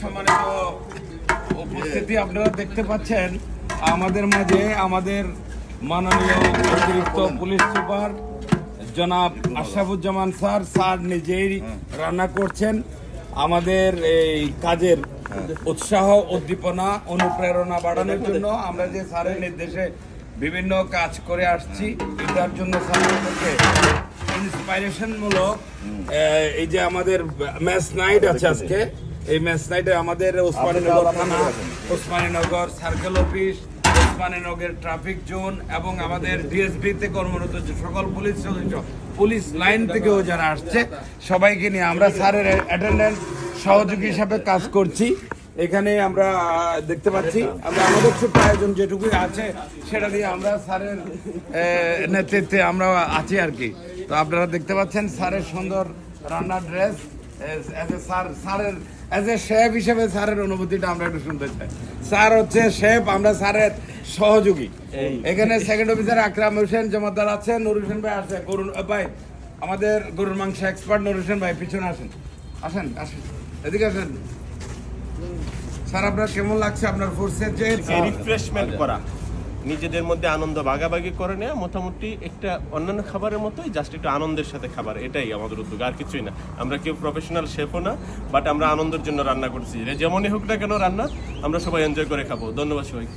সম্মানিত উপস্থিতি আপনারা দেখতে পাচ্ছেন আমাদের মাঝে আমাদের মাননীয় অতিরিক্ত পুলিশ সুপার জনাব আশরাফুজ্জামান স্যার নিজেই রান্না করছেন। আমাদের এই কাজের উৎসাহ উদ্দীপনা অনুপ্রেরণা বাড়ানোর জন্য আমরা যে স্যারের নির্দেশে বিভিন্ন কাজ করে আসছি, এটার জন্য স্যারকে ইন্সপাইরেশনমূলক এই যে আমাদের ম্যাচ নাইট আছে আজকে, এই ম্যাচ নাইটে আমাদের ওসমানীনগর থানা, Osmaninagar circle office, Osmaninagar traffic zone এবং আমাদের ডিএসবিতে কর্মরত যে সকল পুলিশ সদস্য, পুলিশ লাইন থেকেও যারা আসছে সবাইকে নিয়ে আমরা স্যারের অ্যাটেন্ডেন্ট সহযোগী হিসাবে কাজ করছি। এখানে আমরা দেখতে পাচ্ছি আমরা আমাদের ছোট্ট আয়োজন যেটুকু আছে সেটা দিয়ে আমরা স্যারের নেতৃত্বে আমরা আছি আর কি। তো আপনারা দেখতে পাচ্ছেন স্যারের সুন্দর রান্নার ড্রেস, স্যারের অ্যাজ এ শেফ হিসেবে স্যারের অনুভূতিটা আমরা একটু শুনতে চাই। স্যার হচ্ছে শেফ, আমরা স্যারের সহযোগী। এখানে সেকেন্ড অফিসার আকরাম হোসেন জমাদার আছে, নুর হোসেন ভাই আছে, গরুর ভাই আমাদের গরুর মাংস এক্সপার্ট নুর হোসেন ভাই পিছনে আসেন, আসেন আসেন এদিকে আসেন। স্যার আপনার কেমন লাগছে আপনার ফোর্সের যে রিফ্রেশমেন্ট করা, নিজেদের মধ্যে আনন্দ ভাগাভাগি করে নেওয়া, মোটামুটি একটা অন্যান্য খাবারের মতোই, জাস্ট একটু আনন্দের সাথে খাবার, এটাই আমাদের উদ্যোগ, আর কিছুই না। আমরা কেউ প্রফেশনাল শেফও না, বাট আমরা আনন্দের জন্য রান্না করছি, যেমনই হোক না কেন রান্না আমরা সবাই এনজয় করে খাবো। ধন্যবাদ সবাইকে।